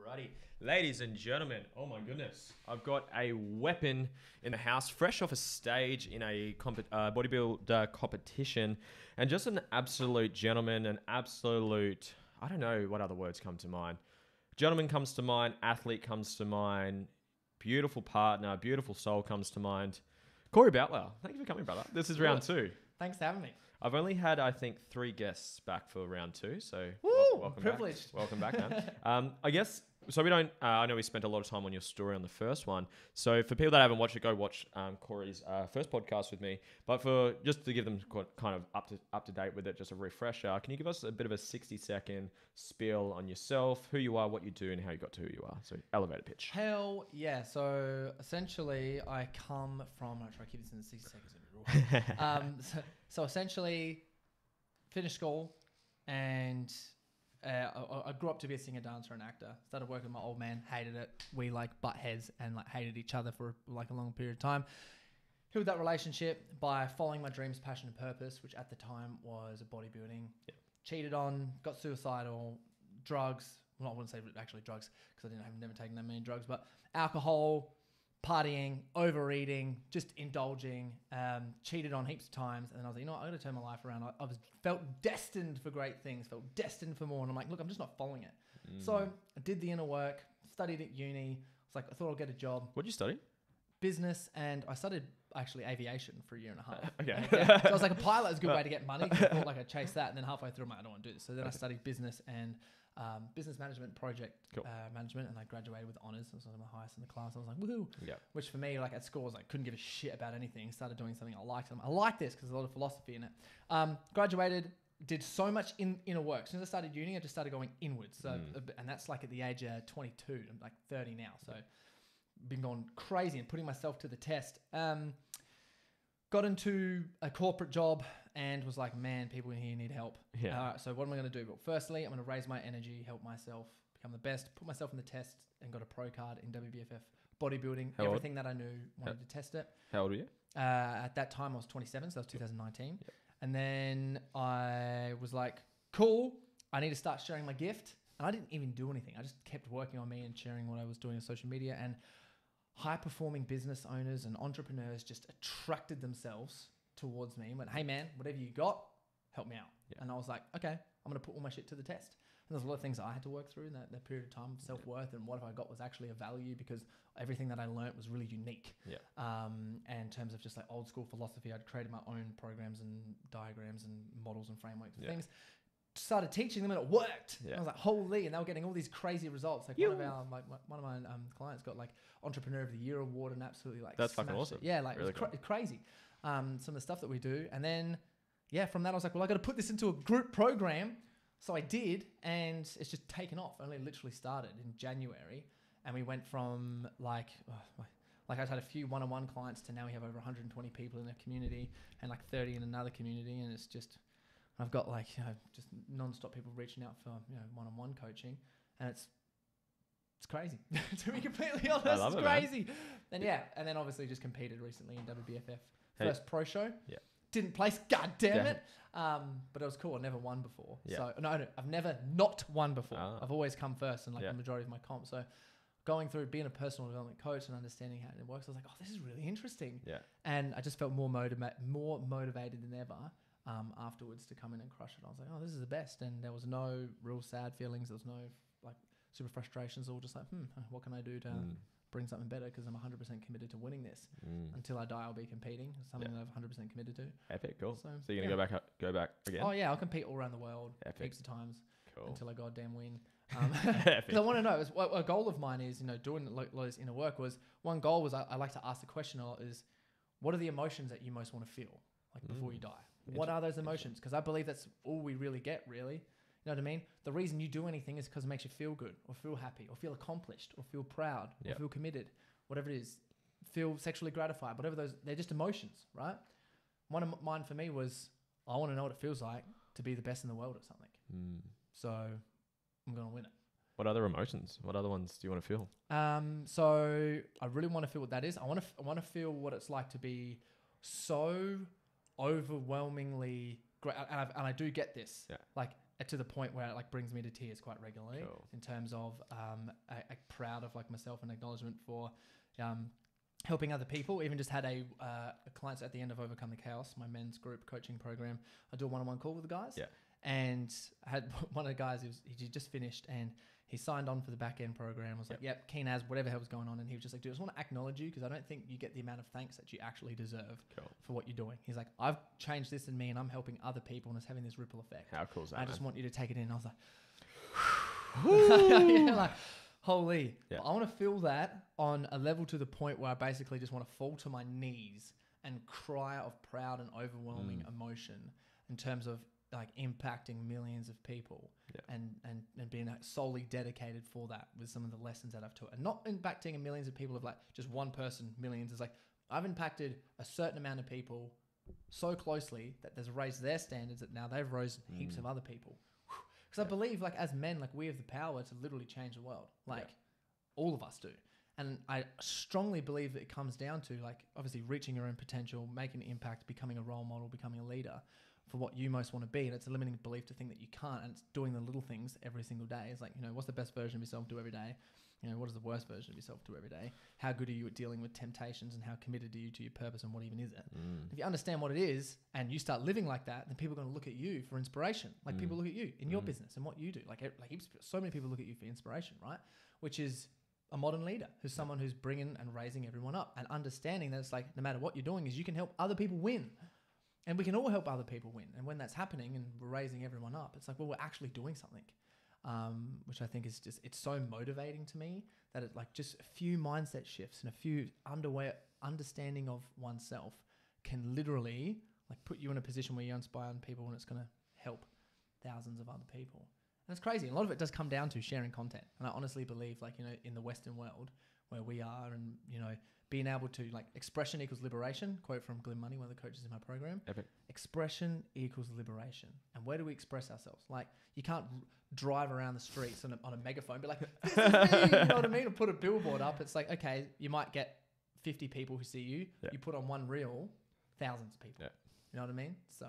Alrighty, ladies and gentlemen, oh my goodness, I've got a weapon in the house, fresh off a stage in a bodybuilder competition, and just an absolute gentleman, I don't know what other words come to mind. Gentleman comes to mind, athlete comes to mind, beautiful partner, beautiful soul comes to mind. Corey Boutwell, thank you for coming, brother. This is round two. Thanks for having me. I've only had, I think, 3 guests back for round 2, so welcome privileged. back. Welcome back, man. I guess, so we don't, I know we spent a lot of time on your story on the first one, so for people that haven't watched it, go watch Corey's first podcast with me, but for just to give them kind of up to date with it, just a refresher, can you give us a bit of a 60-second spiel on yourself, who you are, what you do, and how you got to who you are? So elevator pitch. Hell yeah. So essentially I come from, I'll try to keep this in the 60 seconds. So essentially finished school and I grew up to be a singer, dancer and actor. Started working with my old man, hated it. We butt heads and hated each other for a long period of time. Healed that relationship by following my dreams, passion and purpose, which at the time was bodybuilding. Yep. Cheated on, got suicidal, drugs. Well, I wouldn't say actually drugs because I've never taken that many drugs, but alcohol, partying, overeating, just indulging, cheated on heaps of times. And then I was like, you know what, I got to turn my life around. I felt destined for great things, felt destined for more. And I'm like, look, I'm just not following it. So I did the inner work, studied at uni. I thought I'll get a job. What'd you study? Business, and I studied actually aviation for a year and a half. Okay. Yeah. So I was like, a pilot is a good way to get money. I thought I'd chase that. And then halfway through, I'm like, I don't want to do this. So then I studied business and business management, project management, and I graduated with honors. I was the highest in the class. I was like, woohoo! Yeah. Which for me, at school, I was couldn't give a shit about anything. Started doing something I liked. I like this because there's a lot of philosophy in it. Graduated, did so much inner work. As soon as I started uni, I just started going inwards. So, and that's at the age of 22. I'm 30 now. So, been going crazy and putting myself to the test. Got into a corporate job and was like, man, people in here need help. Yeah. So what am I going to do? Well, firstly, I'm going to raise my energy, help myself, become the best, put myself in the test, and got a pro card in WBFF bodybuilding. Everything that I knew, wanted to test it. How old were you? At that time, I was 27, so that was 2019. Yep. And then I was like, cool, I need to start sharing my gift. And I didn't even do anything. I just kept working on me and sharing what I was doing on social media. And high-performing business owners and entrepreneurs just attracted themselves towards me and went, hey, man, whatever you got, help me out. Yeah. And I was like, okay, I'm going to put all my shit to the test. And there's a lot of things I had to work through in that period of time of self-worth, and what if I got was actually a value, because everything that I learned was really unique. Yeah. And in terms of just old school philosophy, I'd created my own programs and diagrams and models and frameworks and things. Started teaching them and it worked. Yeah. I was like, holy, and they were getting all these crazy results. One of my clients got Entrepreneur of the Year award and absolutely that's fucking awesome. Yeah, really it was crazy. Some of the stuff that we do, and then from that I was like, well, I got to put this into a group program. So I did, and it's just taken off. Only literally started in January, and we went from I had a few one-on-one clients to now we have over 120 people in the community and 30 in another community, and it's just. I've got just non-stop people reaching out for one-on-one coaching, and it's crazy. To be completely honest, it's crazy. Man. And then obviously just competed recently in WBFF first pro show. Yeah, didn't place. God damn it! But it was cool. I never won before. Yeah. So no, I've never not won before. I've always come first in the majority of my comp. So going through being a personal development coach and understanding how it works, I was like, oh, this is really interesting. Yeah. And I just felt more motivated than ever. Afterwards to come in and crush it. I was like, oh, this is the best. And there was no real sad feelings. There was no super frustrations. All just what can I do to bring something better? Because I'm 100% committed to winning this. Until I die, I'll be competing. It's something that I've 100% committed to. Epic, cool. So you're going to go back again? Oh yeah, I'll compete all around the world. Epic. Heaps of times. Cool. Until I goddamn win. Because I want to know, a goal of mine is, doing this inner work was, one goal was I like to ask the question a lot is, what are the emotions that you most want to feel before you die? What are those emotions? Because I believe that's all we really get, really. You know what I mean? The reason you do anything is because it makes you feel good or feel happy or feel accomplished or feel proud or feel committed, whatever it is, feel sexually gratified, whatever those, they're just emotions, right? One of mine for me was, I want to know what it feels like to be the best in the world at something. So I'm going to win it. What other emotions? What other ones do you want to feel? So I really want to feel what that is. I want to feel what it's like to be so overwhelmingly great, and I do get this. Yeah. to the point where it like brings me to tears quite regularly. Cool. In terms of proud of like myself and acknowledgement for helping other people. Even just had a clients at the end of Overcome the Chaos, my men's group coaching program. I do a one-on-one call with the guys. Yeah. And I had one of the guys, he just finished and he signed on for the back end program. Was like, yep, keen as whatever hell was going on. And he was just like, dude, I just want to acknowledge you because I don't think you get the amount of thanks that you actually deserve for what you're doing. He's like, I've changed this in me and I'm helping other people and it's having this ripple effect. How cool is that? I just want you to take it in. I was like, like, holy. Yeah. I want to feel that on a level to the point where I basically just want to fall to my knees and cry of proud and overwhelming emotion in terms of like impacting millions of people and being solely dedicated for that with some of the lessons that I've taught, and not impacting millions of people of like just one person, millions. It's like I've impacted a certain amount of people so closely that there's raised their standards that now they've raised heaps of other people. Because I believe like as men, like we have the power to literally change the world. Like all of us do. And I strongly believe that it comes down to like obviously reaching your own potential, making an impact, becoming a role model, becoming a leader for what you most want to be. And it's a limiting belief to think that you can't. And it's doing the little things every single day. It's like, you know, what's the best version of yourself do every day? You know, what is the worst version of yourself do every day? How good are you at dealing with temptations and how committed are you to your purpose and what even is it? If you understand what it is and you start living like that, then people are going to look at you for inspiration. Like people look at you in your business and what you do. Like so many people look at you for inspiration, right? Which is a modern leader who's someone who's bringing and raising everyone up and understanding that it's like no matter what you're doing is you can help other people win. And we can all help other people win. And when that's happening and we're raising everyone up, it's like, well, we're actually doing something, which I think is just, it's so motivating to me that it's like just a few mindset shifts and a few understanding of oneself can literally like put you in a position where you're inspiring people and it's going to help thousands of other people. And it's crazy. And a lot of it does come down to sharing content. And I honestly believe like, you know, in the Western world where we are and, you know, being able to like expression equals liberation, quote from Glenn Money, one of the coaches in my program. Epic. Expression equals liberation. And where do we express ourselves? Like you can't drive around the streets on a megaphone, be like, this is me, you know what I mean? Or put a billboard up. It's like, okay, you might get 50 people who see you. Yeah. You put on one reel, thousands of people. Yeah. You know what I mean? So.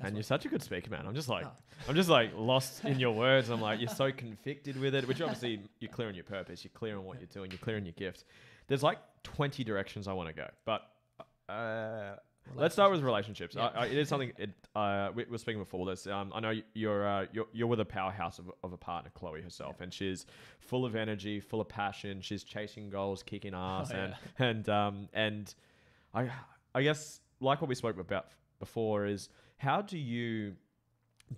And you're such a good speaker, man. I'm just like lost in your words. I'm like, you're so convicted with it, which obviously you're clear on your purpose. You're clear on what you're doing. You're clear on your gift. There's like 20 directions I want to go, but let's start with relationships. Yeah. It is something we were speaking before this. I know you're with a powerhouse of a partner, Chloe herself, and she's full of energy, full of passion. She's chasing goals, kicking ass, and I guess like what we spoke about before is how do you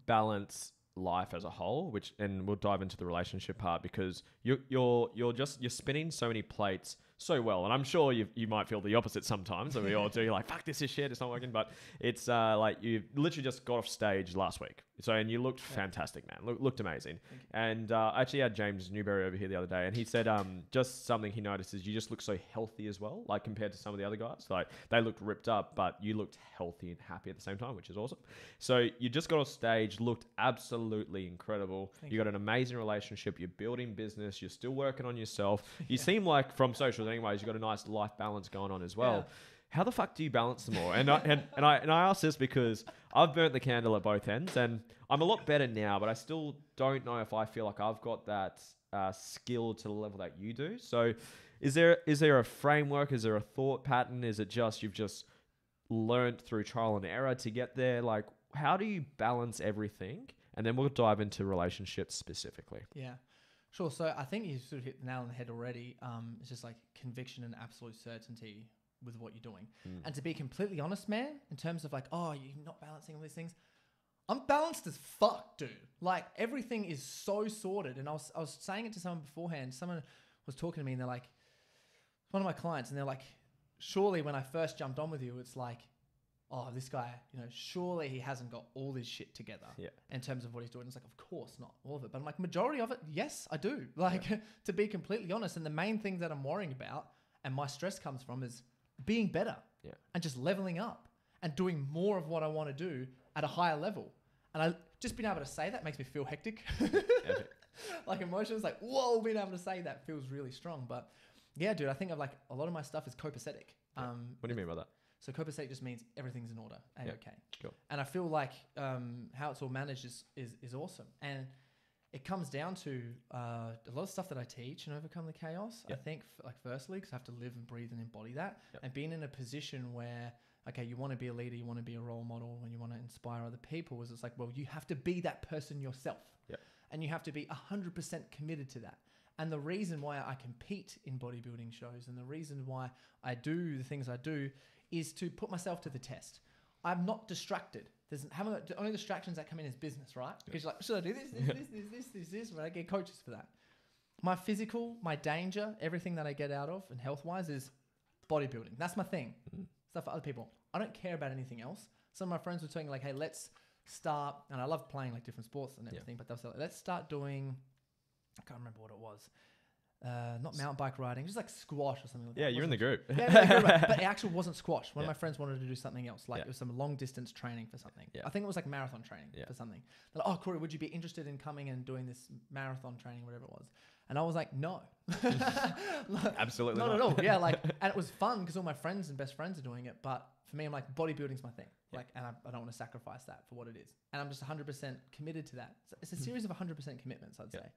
balance life as a whole, and we'll dive into the relationship part because you're spinning so many plates so well, and I'm sure you might feel the opposite sometimes, and we all do. You're like, fuck, this is shit, it's not working. But it's like you literally just got off stage last week, and you looked fantastic, man. Looked amazing. And I actually had James Newberry over here the other day, and he said just something he noticed is you just look so healthy as well, like compared to some of the other guys. Like they looked ripped up, but you looked healthy and happy at the same time, which is awesome. So you just got off stage, looked absolutely incredible. You got an amazing relationship. You're building business. You're still working on yourself. You seem like from socials anyways, you've got a nice life balance going on as well. Yeah. How the fuck do you balance them all? And I ask this because I've burnt the candle at both ends, and I'm a lot better now, but I still don't know if I feel like I've got that skill to the level that you do. So is there a framework? Is there a thought pattern? Is it just you've just learned through trial and error to get there? Like, how do you balance everything? And then we'll dive into relationships specifically. Yeah. Sure. So I think you sort of hit the nail on the head already. It's just like conviction and absolute certainty with what you're doing. And to be completely honest, man, in terms of like, oh, you're not balancing all these things. I'm balanced as fuck, dude. Like everything is so sorted. And I was saying it to someone beforehand. Someone was talking to me and they're like, one of my clients, and they're like, surely when I first jumped on with you, it's like, oh, this guy, you know, surely he hasn't got all this shit together in terms of what he's doing. It's like, of course not all of it. But I'm like, majority of it, yes, I do. Like, to be completely honest. And the main thing that I'm worrying about and my stress comes from is being better and just leveling up and doing more of what I want to do at a higher level. And I just being able to say that makes me feel hectic. Like emotions, like, whoa, being able to say that feels really strong. But yeah, dude, I think of like a lot of my stuff is copacetic. What do you mean by that? So copacetic just means everything's in order. Yeah. Okay. Cool. And I feel like how it's all managed is awesome. And it comes down to a lot of stuff that I teach and overcome the chaos. Yeah. I think firstly, because I have to live and breathe and embody that, and being in a position where, okay, you want to be a leader, you want to be a role model, and you want to inspire other people, is it's like, well, you have to be that person yourself. Yeah. And you have to be 100% committed to that. And the reason why I compete in bodybuilding shows and the reason why I do the things I do is to put myself to the test. I'm not distracted. The only distractions that come in is business, right? Because you're like, should I do this? Right? I get coaches for that. My physical, my danger, everything that I get out of and health-wise is bodybuilding. That's my thing. Stuff for other people. I don't care about anything else. Some of my friends were saying like, hey, let's start, and I love playing like different sports and everything, but they'll say, let's start doing, I can't remember what it was. Not mountain bike riding, just like squash or something like that. Yeah, you're in the group. But it actually wasn't squash. One of my friends wanted to do something else. Like it was some long distance training for something. Yeah. I think it was like marathon training for something. They're like, oh, Corey, would you be interested in coming and doing this marathon training, whatever it was? And I was like, no. Absolutely not at all. Yeah, like, and it was fun because all my friends and best friends are doing it. But for me, I'm like, bodybuilding's my thing. Yeah. Like, and I don't want to sacrifice that for what it is. And I'm just 100% committed to that. So it's a series of 100% commitments, I'd say.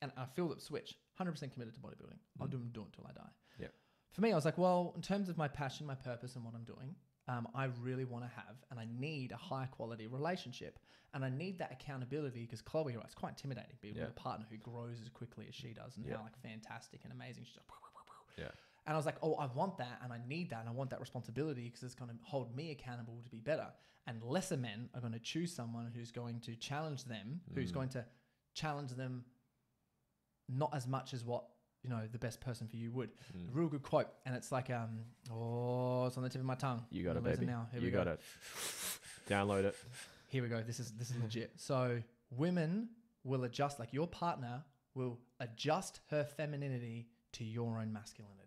And I feel that switch, 100% committed to bodybuilding. I'll do it until I die. Yeah. For me, I was like, well, in terms of my passion, my purpose, and what I'm doing, I really want to have, and I need a high quality relationship, and I need that accountability because Chloe, right, it's quite intimidating being with a partner who grows as quickly as she does, and how like fantastic and amazing she's like. And I was like, oh, I want that, and I need that, and I want that responsibility because it's going to hold me accountable to be better. And lesser men are going to choose someone who's going to challenge them, who's going to challenge them not as much as what, you know, the best person for you would. A real good quote. And it's like, it's on the tip of my tongue. You got it, baby. Now. Here you we got go. it. Download it. Here we go. This is legit. So women will adjust, like your partner will adjust her femininity to your own masculinity.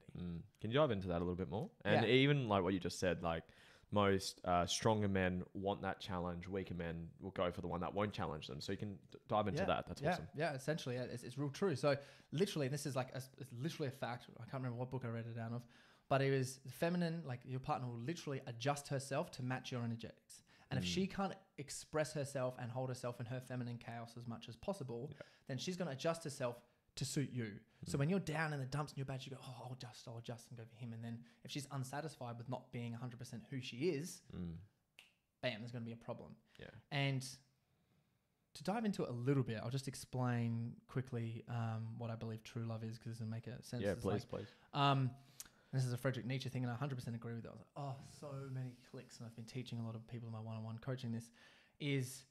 Can you dive into that a little bit more? And even like what you just said, like most stronger men want that challenge. Weaker men will go for the one that won't challenge them. So you can dive into that. That's awesome. Yeah, essentially, it's real true. So literally, this is like it's literally a fact. I can't remember what book I read it out of, but it was feminine. Like your partner will literally adjust herself to match your energetics. And if she can't express herself and hold herself in her feminine chaos as much as possible, then she's going to adjust herself to suit you. So when you're down in the dumps and you're bad, you go, oh, I'll adjust and go for him. And then if she's unsatisfied with not being 100% who she is, bam, there's going to be a problem. Yeah. And to dive into it a little bit, I'll just explain quickly what I believe true love is because it'll make sense. Yeah, please. This is a Friedrich Nietzsche thing, and I 100% agree with it. I was like, oh, so many clicks, and I've been teaching a lot of people in my one-on-one coaching this, is,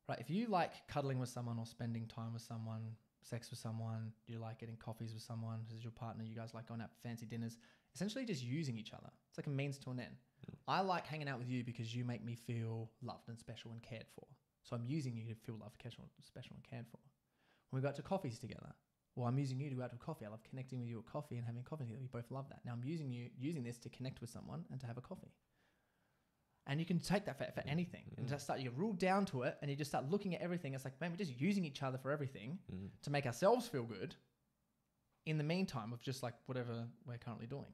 right, if you like cuddling with someone or spending time with someone, sex with someone, you like getting coffees with someone, this is your partner, you guys like going out for fancy dinners, essentially just using each other. It's like a means to an end. I like hanging out with you because you make me feel loved and special and cared for. So I'm using you to feel loved, special and cared for. When we go out to coffees together, well, I'm using you to go out to coffee. I love connecting with you at coffee and having coffee together. We both love that. Now I'm using this to connect with someone and to have a coffee. And you can take that for anything. And just you rule down to it and you just start looking at everything. It's like, man, we're just using each other for everything to make ourselves feel good in the meantime of just like whatever we're currently doing.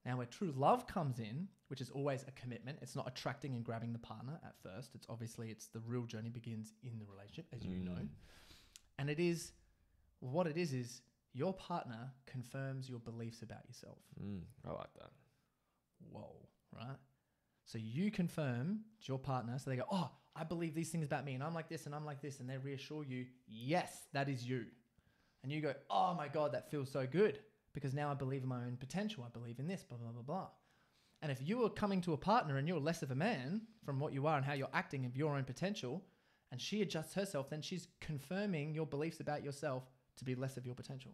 Now where true love comes in, which is always a commitment. It's not attracting and grabbing the partner at first. It's the real journey begins in the relationship, as you know. And what it is your partner confirms your beliefs about yourself. I like that. Whoa, right? So you confirm to your partner, so they go, oh, I believe these things about me, and I'm like this, and I'm like this, and they reassure you, yes, that is you. And you go, oh my God, that feels so good, because now I believe in my own potential, I believe in this, blah, blah, blah, blah. And if you are coming to a partner and you're less of a man from what you are and how you're acting of your own potential, and she adjusts herself, then she's confirming your beliefs about yourself to be less of your potential.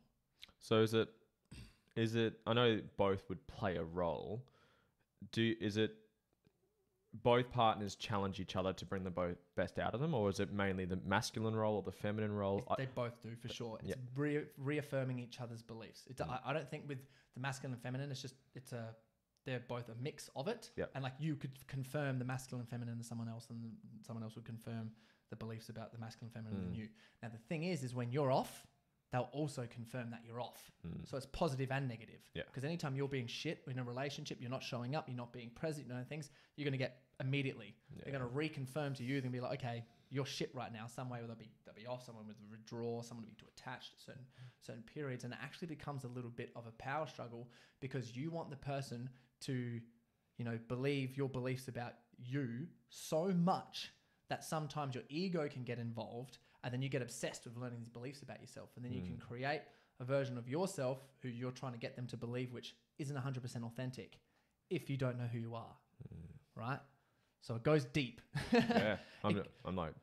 So is it, I know both would play a role. Is it both partners challenge each other to bring the both best out of them, or is it mainly the masculine role or the feminine role? They both do, for sure. It's reaffirming each other's beliefs. I don't think with the masculine and feminine, they're both a mix of it. Yep. And like you could confirm the masculine and feminine to someone else, and someone else would confirm the beliefs about the masculine and feminine than you. Now the thing is when you're off, they'll also confirm that you're off. Mm. So it's positive and negative. Yeah. Because anytime you're being shit in a relationship, you're not showing up, you're not being present, you know things, you're going to get immediately. Yeah. They're going to reconfirm to you. They're going to be like, okay, you're shit right now. Some way they'll be off. Someone with withdraw. Someone will be too attached at certain periods, and it actually becomes a little bit of a power struggle because you want the person to, believe your beliefs about you so much that sometimes your ego can get involved, and then you get obsessed with learning these beliefs about yourself, and then you can create a version of yourself who you're trying to get them to believe, which isn't 100% authentic if you don't know who you are, right? So it goes deep. Yeah, I'm like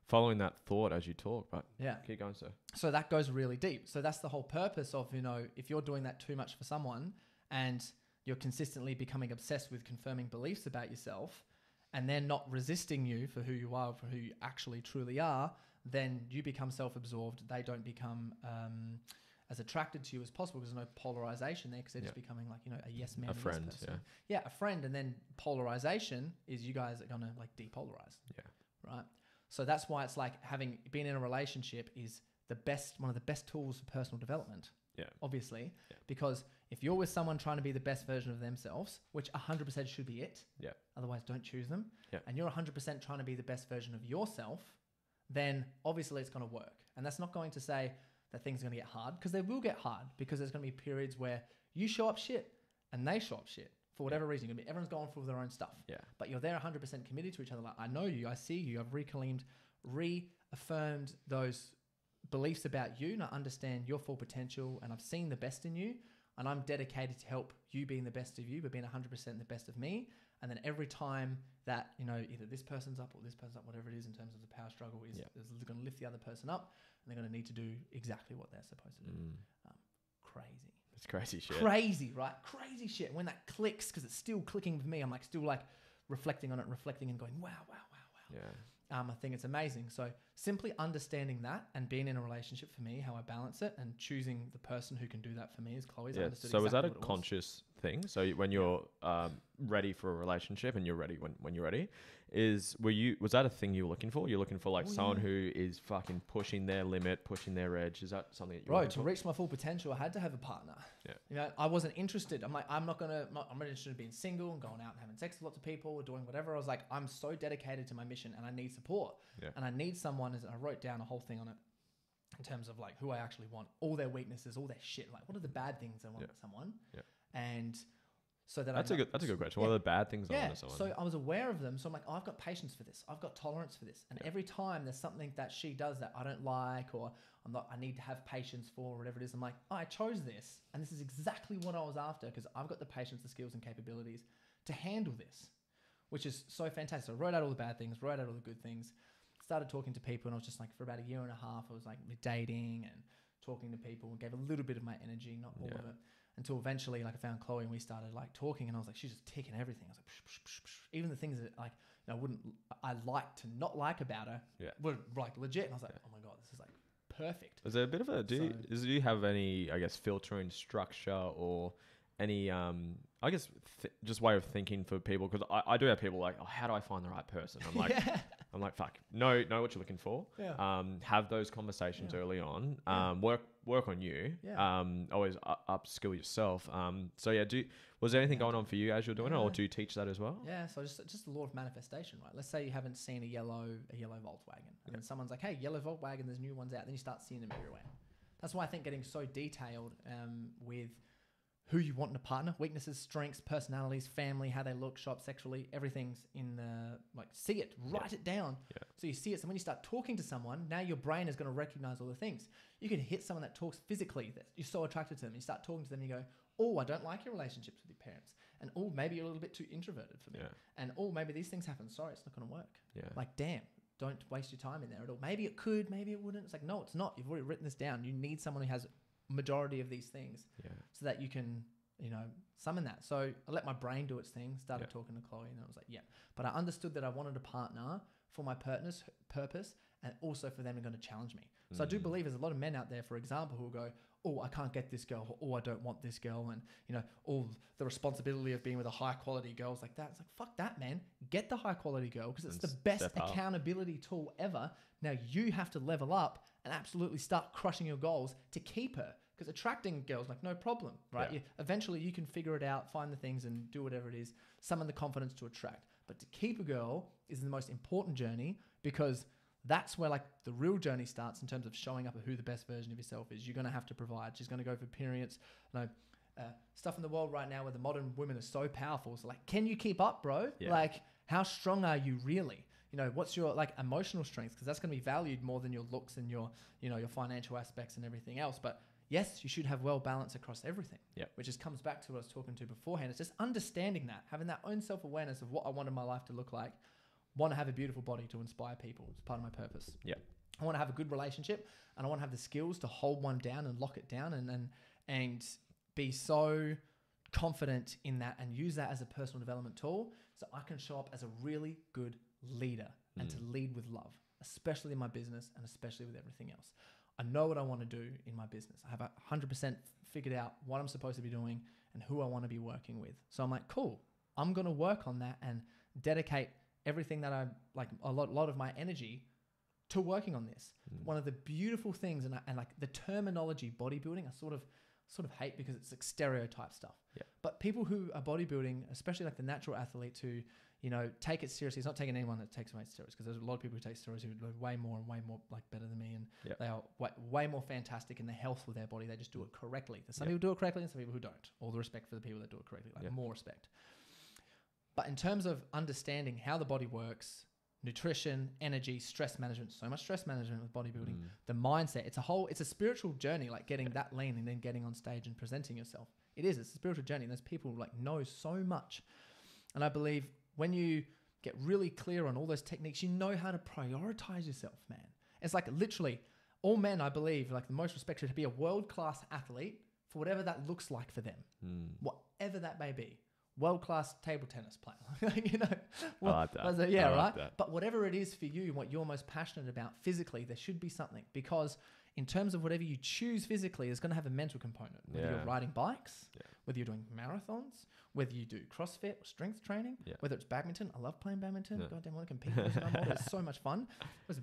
following that thought as you talk, but yeah, keep going, sir. So that goes really deep. So that's the whole purpose of, if you're doing that too much for someone and you're consistently becoming obsessed with confirming beliefs about yourself and they're not resisting you for who you are, for who you actually truly are, then you become self-absorbed. They don't become as attracted to you as possible because there's no polarization there because they're just becoming like, a yes man, a friend, yes person. Yeah, a friend. And then polarization is you guys are going to like depolarize. Yeah. Right. So that's why it's like being in a relationship is one of the best tools for personal development. Yeah. Obviously, because if you're with someone trying to be the best version of themselves, which 100% should be it. Yeah. Otherwise, don't choose them. Yeah. And you're 100% trying to be the best version of yourself, then obviously it's going to work. And that's not going to say that things are going to get hard, because they will get hard, because there's going to be periods where you show up shit and they show up shit for whatever reason. Everyone's going through their own stuff. Yeah. But you're there 100% committed to each other. Like, I know you, I see you, I've reaffirmed those beliefs about you, and I understand your full potential, and I've seen the best in you, and I'm dedicated to help you being the best of you, but being 100% the best of me. And then every time that, either this person's up or this person's up, whatever it is in terms of the power struggle is going to lift the other person up, and they're going to need to do exactly what they're supposed to do. Crazy. It's crazy shit. Crazy, right? Crazy shit. When that clicks, because it's still clicking with me, I'm like still like reflecting on it, and going, wow. Yeah. I think it's amazing. So simply understanding that and being in a relationship for me, how I balance it, and choosing the person who can do that for me is Chloe's. Yeah. So was that a conscious thing? So when you're ready for a relationship and you're ready when you're ready, was that a thing you were looking for? You're looking for like someone who is fucking pushing their limit, pushing their edge. Is that something that you Bro, to reach my full potential, I had to have a partner. Yeah. I wasn't interested. I'm not interested in being single and going out and having sex with lots of people or doing whatever. I was like, I'm so dedicated to my mission and I need support. Yeah. And I need someone, and I wrote down a whole thing on it in terms of like who I actually want, all their weaknesses, all their shit. Like, what are the bad things I want with someone? Yeah. And so that that's a good question. What are the bad things I want with someone? So I was aware of them. So I'm like, I've got patience for this. I've got tolerance for this. And every time there's something that she does that I don't like, or I need to have patience for, or whatever it is, I'm like, I chose this. And this is exactly what I was after, because I've got the patience, the skills and capabilities to handle this, which is so fantastic. So I wrote out all the bad things, wrote out all the good things, started talking to people. And I was just like, for about a year and a half, I was like dating and talking to people, and gave a little bit of my energy, not all of it. Until eventually, like, I found Chloe and we started like talking, and I was like, she's just ticking everything. I was like, even the things that like I like to not like about her were like legit. And I was like, oh my God, this is like perfect. Is there a bit of a do you have any, I guess, filtering structure or any I guess just way of thinking for people? Because I do have people like, oh, how do I find the right person? I'm like, I'm like, fuck, know what you're looking for. Yeah. Have those conversations early on. Work on you. Yeah. Always upskill yourself. So yeah, was there anything going on for you as you're doing it, or do you teach that as well? Yeah. So just the law of manifestation, right? Let's say you haven't seen a yellow Volkswagen, and then someone's like, hey, yellow Volkswagen, there's new ones out. Then you start seeing them everywhere. That's why I think getting so detailed with who you want in a partner, weaknesses, strengths, personalities, family, how they look, shop, sexually, everything's in the, like, see it, write it down. Yeah. So you see it. So when you start talking to someone, now your brain is going to recognize all the things. You can hit someone that talks physically, that you're so attracted to them. You start talking to them and you go, oh, I don't like your relationships with your parents. And oh, maybe you're a little bit too introverted for me. Yeah. And oh, maybe these things happen. Sorry, it's not going to work. Yeah. Like, damn, don't waste your time in there at all. Maybe it could, maybe it wouldn't. It's like, no, it's not. You've already written this down. You need someone who has majority of these things so that you can, summon that. So I let my brain do its thing, started talking to Chloe, and I was like, yeah. But I understood that I wanted a partner for my purpose and also for them to going to challenge me. So I do believe there's a lot of men out there, for example, who will go, oh, I can't get this girl, or oh, I don't want this girl, and all the responsibility of being with a high quality girl is like that. It's like, fuck that, man. Get the high quality girl, because it's the best accountability tool ever. Now you have to level up and absolutely start crushing your goals to keep her. Because attracting girls, like, no problem, right? Yeah. Eventually you can figure it out, find the things and do whatever it is, summon the confidence to attract. But to keep a girl is the most important journey, because that's where like the real journey starts in terms of showing up at who the best version of yourself is. You're going to have to provide. She's going to go for periods. Stuff in the world right now where the modern women are so powerful. So like, can you keep up, bro? Yeah. Like, how strong are you really? What's your like emotional strength? Because that's going to be valued more than your looks and your financial aspects and everything else. But yes, you should have well balance across everything. Yeah. Which just comes back to what I was talking to beforehand. It's just understanding that, having that own self-awareness of what I wanted my life to look like. Want to have a beautiful body to inspire people. It's part of my purpose. Yeah. I want to have a good relationship, and I want to have the skills to hold one down and lock it down and be so confident in that and use that as a personal development tool so I can show up as a really good leader and to lead with love, especially in my business and especially with everything else. I know what I want to do in my business. I have 100% figured out what I'm supposed to be doing and who I want to be working with. So I'm like, cool, I'm going to work on that and dedicate everything that I like, a lot of my energy to working on this. One of the beautiful things, and like the terminology bodybuilding, I sort of hate because it's like stereotype stuff. Yeah. But people who are bodybuilding, especially like the natural athletes who, take it seriously. It's not taking anyone that takes away steroids, because there's a lot of people who take steroids who are way more like better than me, and they are way more fantastic in the health of their body. They just do it correctly. There's some people do it correctly and some people who don't. All the respect for the people that do it correctly, more respect. But in terms of understanding how the body works, nutrition, energy, stress management, so much stress management with bodybuilding, the mindset, it's a spiritual journey, like getting that lean and then getting on stage and presenting yourself. It's a spiritual journey. And there's people like know so much. And I believe when you get really clear on all those techniques, you know how to prioritize yourself, man. It's like literally all men, I believe, like the most respected to be a world-class athlete for whatever that looks like for them, whatever that may be. World-class table tennis player. I like that. Yeah, I like right? that. But whatever it is for you and what you're most passionate about physically, there should be something. Because in terms of whatever you choose physically, it's going to have a mental component. Whether you're riding bikes, whether you're doing marathons, whether you do CrossFit or strength training, whether it's badminton. I love playing badminton. Goddamn, I want to compete with my model. It's so much fun. It's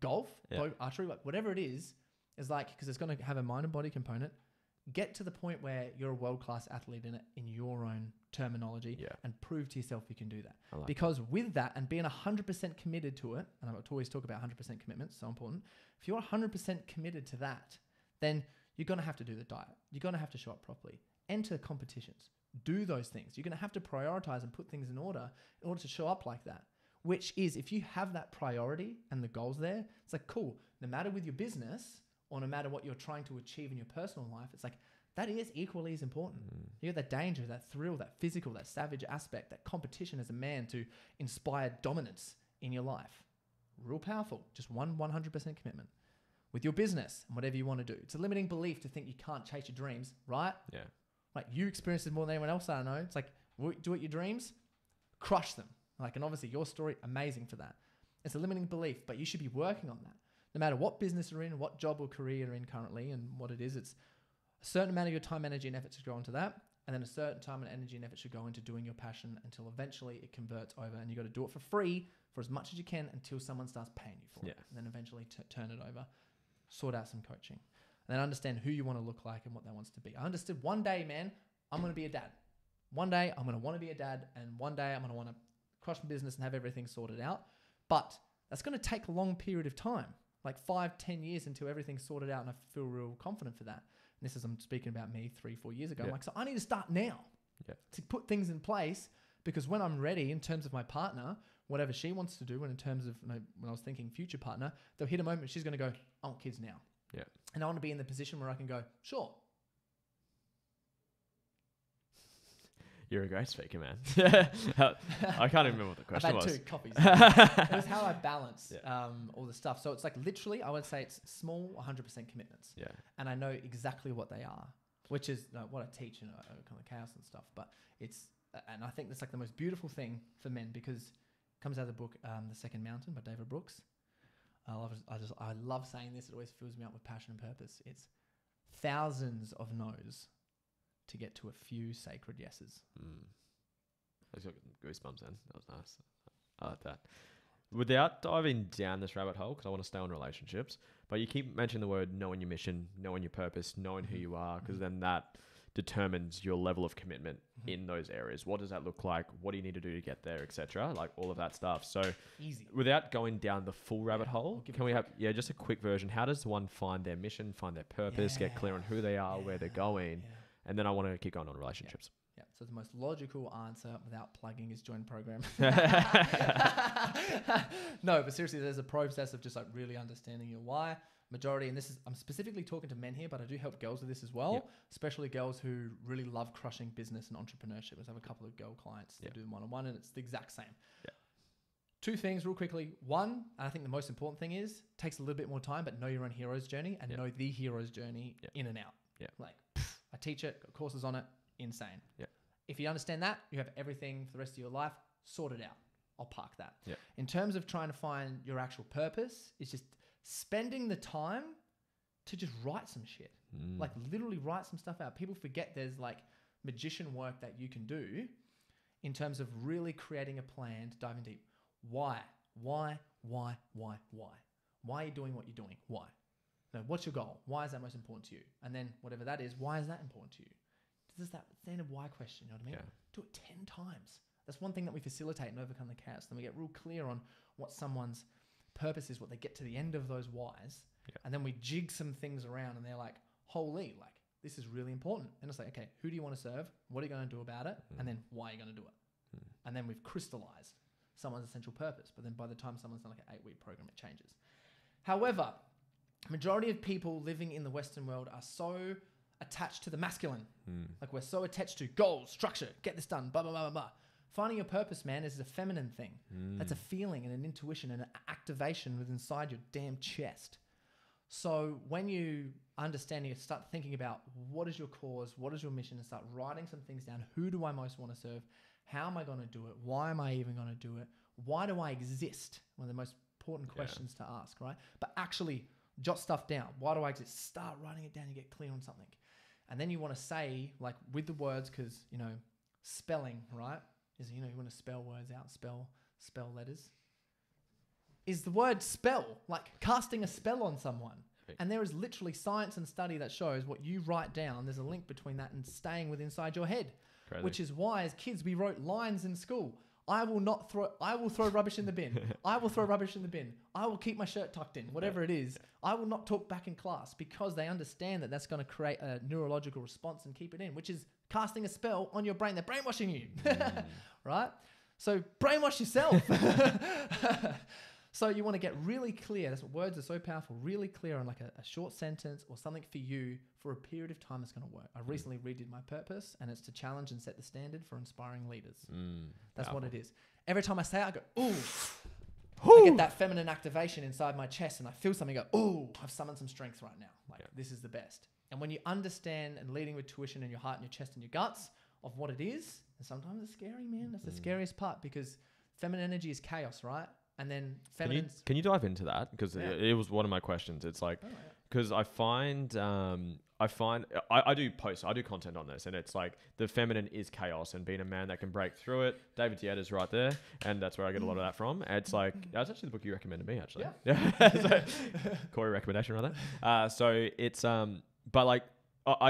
golf, bow, archery, like whatever it is like, because it's going to have a mind and body component. Get to the point where you're a world-class athlete in it, in your own terminology, and prove to yourself you can do that. Because with that and being 100% committed to it, and I always talk about 100% commitment, so important. If you're 100% committed to that, then you're going to have to do the diet. You're going to have to show up properly. Enter competitions. Do those things. You're going to have to prioritize and put things in order to show up like that. Which is, if you have that priority and the goals there, it's like, cool. No matter with your business, or no matter what you're trying to achieve in your personal life, it's like, that is equally as important. You get that danger, that thrill, that physical, that savage aspect, that competition as a man to inspire dominance in your life. Real powerful. Just 100% commitment. With your business and whatever you want to do. It's a limiting belief to think you can't chase your dreams, right? Yeah. Like, you experience it more than anyone else I know. It's like, do it your dreams, crush them. Like, and obviously your story, amazing for that. It's a limiting belief, but you should be working on that. No matter what business you're in, what job or career you're in currently, and what it is, it's a certain amount of your time, energy, and effort should go into that. And then a certain time and energy and effort should go into doing your passion until eventually it converts over. And you got to do it for free for as much as you can until someone starts paying you for it. And then eventually turn it over, sort out some coaching. And then understand who you want to look like and what that wants to be. I understood one day, man, I'm going to be a dad. One day I'm going to want to be a dad. And one day I'm going to want to crush my business and have everything sorted out. But that's going to take a long period of time. Like 5-10 years until everything's sorted out, and I feel real confident for that. And this is, I'm speaking about me 3-4 years ago. I'm like, so I need to start now to put things in place, because when I'm ready in terms of my partner, whatever she wants to do, and in terms of when I was thinking future partner, there'll hit a moment she's going to go, I want kids now. Yeah. And I want to be in the position where I can go, sure. You're a great speaker, man. I can't even remember what the question was. I've had 2 coffees. It was how I balance all the stuff. So it's like literally, I would say it's small, 100% commitments. Yeah. And I know exactly what they are, which is what I teach, kind of chaos and stuff. But and I think that's like the most beautiful thing for men, because it comes out of the book, The Second Mountain by David Brooks. I love saying this. It always fills me up with passion and purpose. It's thousands of no's to get to a few sacred yeses. I just got goosebumps then. That was nice. I like that. Without diving down this rabbit hole, because I want to stay on relationships, but you keep mentioning the word knowing your mission, knowing your purpose, knowing who you are, because then that determines your level of commitment in those areas. What does that look like? What do you need to do to get there, etc.? Like all of that stuff. So Easy. Without going down the full rabbit hole, give can it we a have just a quick version? How does one find their mission, find their purpose, get clear on who they are, where they're going? And then I want to keep going on relationships. Yeah. So the most logical answer without plugging is join program. No, but seriously, there's a process of just like really understanding your why. Majority, and this is, I'm specifically talking to men here, but I do help girls with this as well, especially girls who really love crushing business and entrepreneurship. I have a couple of girl clients that do one-on-one, and it's the exact same. Two things real quickly. One, and I think the most important thing is, takes a little bit more time, but know your own hero's journey and know the hero's journey in and out. Like, I teach it, got courses on it, insane. If you understand that, you have everything for the rest of your life sorted out. I'll park that. In terms of trying to find your actual purpose, it's just spending the time to just write some shit. Like literally write some stuff out. People forget there's like magician work that you can do in terms of really creating a plan to dive in deep. Why? Why are you doing what you're doing? Why? No, what's your goal? Why is that most important to you? And then whatever that is, why is that important to you? This is that standard why question, you know what I mean? Do it 10 times. That's one thing that we facilitate and overcome the chaos. Then we get real clear on what someone's purpose is, what they get to the end of those whys. And then we jig some things around and they're like, holy, like this is really important. And it's like, okay, who do you want to serve? What are you going to do about it? And then why are you going to do it? And then we've crystallized someone's essential purpose. But then by the time someone's done like an 8-week program, it changes. However, majority of people living in the Western world are so attached to the masculine. Like we're so attached to goals, structure, get this done, blah, blah, blah, blah, blah. Finding your purpose, man, is a feminine thing. That's a feeling and an intuition and an activation within inside your damn chest. So when you understand, you start thinking about what is your cause, what is your mission, and start writing some things down. Who do I most want to serve? How am I going to do it? Why am I even going to do it? Why do I exist? One of the most important questions to ask, right? But actually jot stuff down. Why do I exist? Start writing it down. You get clear on something. And then you want to say, like with the words, because, you know, spelling, right? Is, you know, you want to spell words out, spell letters. Is the word spell, like casting a spell on someone. And there is literally science and study that shows what you write down, there's a link between that and staying within inside your head. Crazy. Which is why as kids we wrote lines in school. I will throw rubbish in the bin. I will throw rubbish in the bin. I will keep my shirt tucked in, whatever it is. I will not talk back in class, because they understand that that's going to create a neurological response and keep it in, which is casting a spell on your brain. They're brainwashing you, right? So brainwash yourself. So you want to get really clear. That's what words are so powerful. Really clear on like a short sentence or something for you for a period of time that's going to work. I recently redid my purpose, and it's to challenge and set the standard for inspiring leaders. That's what it is. Every time I say it, I go, ooh. I get that feminine activation inside my chest, and I feel something go, ooh, I've summoned some strength right now. Like this is the best. And when you understand and leading with tuition in your heart and your chest and your guts of what it is, and sometimes it's scary, man. That's the scariest part, because feminine energy is chaos, right? And then feminine. Can you dive into that? Because it was one of my questions. It's like, because I do posts, I do content on this, and it's like the feminine is chaos, and being a man that can break through it. David Dieter's right there, and that's where I get a lot of that from. And it's like, that's actually the book you recommended me, actually. So, Corey recommendation right there. So it's, but like,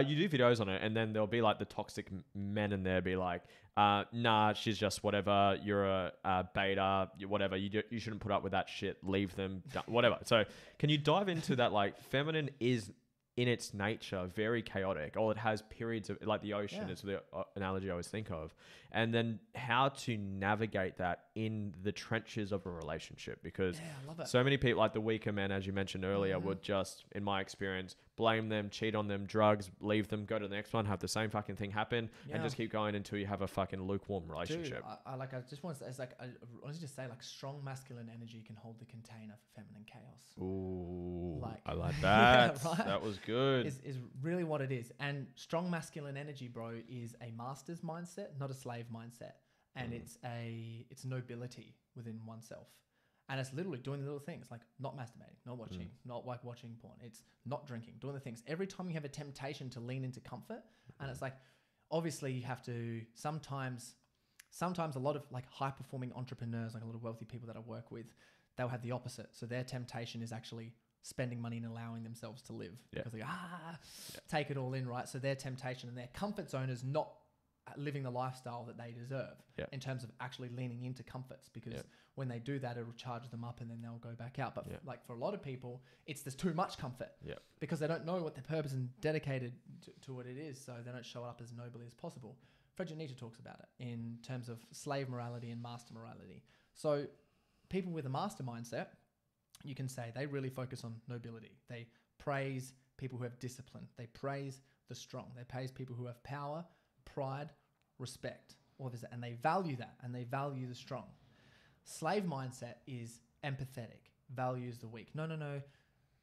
you do videos on it, and then there'll be like the toxic men in there be like, nah, she's just whatever, you're a beta, whatever, you shouldn't put up with that shit, leave them, whatever. So can you dive into that? Like, feminine is in its nature very chaotic, or it has periods of, like the ocean is the analogy I always think of, and then how to navigate that in the trenches of a relationship, because I love it. So many people, like the weaker men, as you mentioned earlier, would just, in my experience, blame them, cheat on them, drugs, leave them, go to the next one, have the same fucking thing happen, and just keep going until you have a fucking lukewarm relationship. Dude, I just want to say, it's like, I was just say, like, strong masculine energy can hold the container for feminine chaos. Ooh, like, I like that. Right? That was good. Is really what it is. And strong masculine energy, bro, is a master's mindset, not a slave mindset. And it's nobility within oneself. And it's literally doing the little things like not masturbating, not watching, not like watching porn. It's not drinking, doing the things. Every time you have a temptation to lean into comfort, and it's like, obviously you have to sometimes a lot of like high performing entrepreneurs, like a lot of wealthy people that I work with, they'll have the opposite. So their temptation is actually spending money and allowing themselves to live because they take it all in, right? So their temptation and their comfort zone is not living the lifestyle that they deserve in terms of actually leaning into comforts, because when they do that, it'll charge them up and then they'll go back out. But like for a lot of people, there's too much comfort because they don't know what their purpose and dedicated to what it is. So they don't show up as nobly as possible. Frederick Nietzsche talks about it in terms of slave morality and master morality. So people with a master mindset, you can say they really focus on nobility. They praise people who have discipline. They praise the strong. They praise people who have power, pride, respect, and they value that, and they value the strong. Slave mindset is empathetic, values the weak. No,